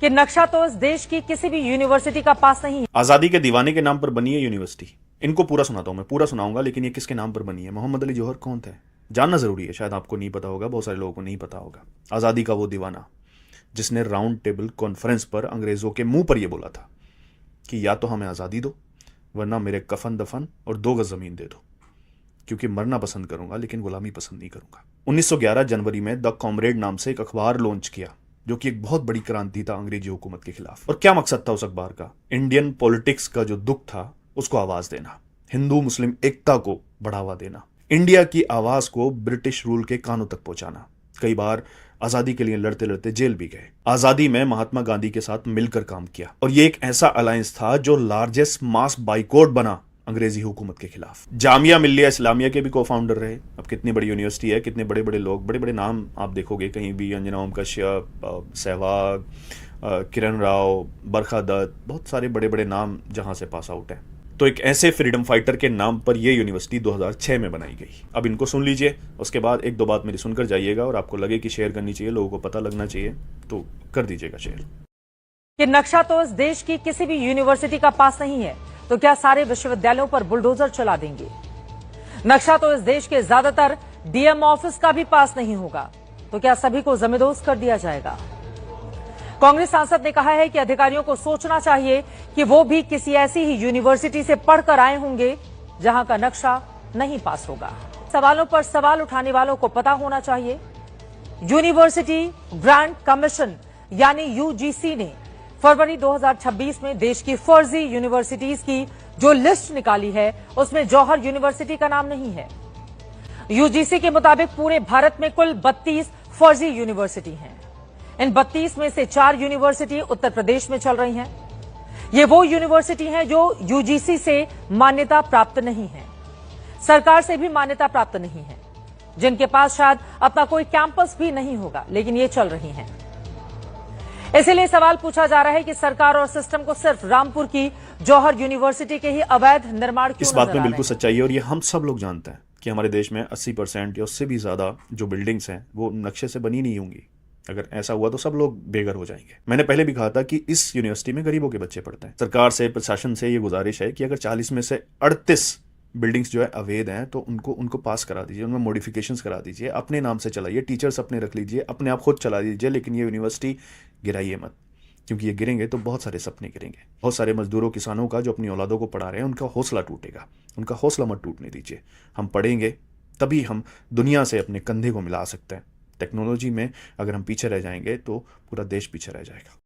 कि नक्शा तो इस देश की किसी भी यूनिवर्सिटी का पास नहीं है। आजादी के दीवाने के नाम पर बनी है यूनिवर्सिटी। इनको पूरा सुनाता हूं, मैं पूरा सुनाऊंगा, लेकिन ये किसके नाम पर बनी है? मोहम्मद अली जौहर कौन थे? जानना जरूरी है, शायद आपको नहीं पता होगा, बहुत सारे लोगों को नहीं पता होगा। आजादी का वो दीवाना जिसने राउंड टेबल कॉन्फ्रेंस पर अंग्रेजों के मुंह पर यह बोला था कि या तो हमें आजादी दो, वरना मेरे कफन दफन और 2 गज जमीन दे दो, क्योंकि मरना पसंद करूंगा लेकिन गुलामी पसंद नहीं करूंगा। 1911 जनवरी में द कॉमरेड नाम से एक अखबार लॉन्च किया, जो कि एक बहुत बड़ी क्रांति था अंग्रेजी हुकूमत के खिलाफ। और क्या मकसद था उस अखबार का? इंडियन पॉलिटिक्स का जो दुख था उसको आवाज देना, हिंदू मुस्लिम एकता को बढ़ावा देना, इंडिया की आवाज को ब्रिटिश रूल के कानों तक पहुंचाना। कई बार आजादी के लिए लड़ते लड़ते जेल भी गए। आजादी में महात्मा गांधी के साथ मिलकर काम किया, और ये एक ऐसा अलायंस था जो लार्जेस्ट मास बाइकॉट बना अंग्रेजी हुकूमत के खिलाफ। जामिया मिल्लिया इस्लामिया के भी को फाउंडर रहे। अब कितनी बड़ी यूनिवर्सिटी है, कितने बड़े बड़े लोग, बड़े बड़े नाम आप देखोगे कहीं भी, अंजना ओम कश्यप, सहवाग, किरण राव, बरखा दत्त, बहुत सारे बड़े बड़े नाम जहां से पास आउट है। तो एक ऐसे फ्रीडम फाइटर के नाम पर यह यूनिवर्सिटी 2006 में बनाई गई। अब इनको सुन लीजिए, उसके बाद एक दो बात मेरी सुनकर जाइएगा, और आपको लगे कि शेयर करनी चाहिए, लोगों को पता लगना चाहिए, तो कर दीजिएगा शेयर। कि नक्शा तो इस देश की किसी भी यूनिवर्सिटी का पास नहीं है, तो क्या सारे विश्वविद्यालयों पर बुलडोजर चला देंगे? नक्शा तो इस देश के ज्यादातर डीएम ऑफिस का भी पास नहीं होगा, तो क्या सभी को जमींदोज कर दिया जाएगा? कांग्रेस सांसद ने कहा है कि अधिकारियों को सोचना चाहिए कि वो भी किसी ऐसी ही यूनिवर्सिटी से पढ़कर आए होंगे जहां का नक्शा नहीं पास होगा। सवालों पर सवाल उठाने वालों को पता होना चाहिए, यूनिवर्सिटी ग्रांट कमीशन यानी यूजीसी ने फरवरी 2026 में देश की फर्जी यूनिवर्सिटीज की जो लिस्ट निकाली है, उसमें जौहर यूनिवर्सिटी का नाम नहीं है। यूजीसी के मुताबिक पूरे भारत में कुल 32 फर्जी यूनिवर्सिटी हैं। इन 32 में से 4 यूनिवर्सिटी उत्तर प्रदेश में चल रही हैं। ये वो यूनिवर्सिटी हैं जो यूजीसी से मान्यता प्राप्त नहीं है, सरकार से भी मान्यता प्राप्त नहीं है, जिनके पास शायद अपना कोई कैंपस भी नहीं होगा, लेकिन ये चल रही हैं। इसीलिए सवाल पूछा जा रहा है कि सरकार और सिस्टम को सिर्फ रामपुर की जौहर यूनिवर्सिटी के ही अवैध निर्माण क्यों इस बात में बिल्कुल सच्चाई है, और ये हम सब लोग जानते हैं कि हमारे देश में 80% या उससे भी ज्यादा जो बिल्डिंग्स हैं वो नक्शे से बनी नहीं होंगी। अगर ऐसा हुआ तो सब लोग बेघर हो जाएंगे। मैंने पहले भी कहा था कि इस यूनिवर्सिटी में गरीबों के बच्चे पढ़ते हैं। सरकार से, प्रशासन से ये गुजारिश है कि अगर 40 में से 38 बिल्डिंग्स जो है अवैध हैं, तो उनको पास करा दीजिए, उनमें मॉडिफिकेशंस करा दीजिए, अपने नाम से चलाइए, टीचर्स अपने रख लीजिए, अपने आप खुद चला दीजिए, लेकिन ये यूनिवर्सिटी गिराइए मत, क्योंकि ये गिरेंगे तो बहुत सारे सपने गिरेंगे। बहुत सारे मजदूरों, किसानों का जो अपनी औलादों को पढ़ा रहे हैं, उनका हौसला टूटेगा। उनका हौसला मत टूटने दीजिए। हम पढ़ेंगे तभी हम दुनिया से अपने कंधे को मिला सकते हैं। टेक्नोलॉजी में अगर हम पीछे रह जाएंगे तो पूरा देश पीछे रह जाएगा।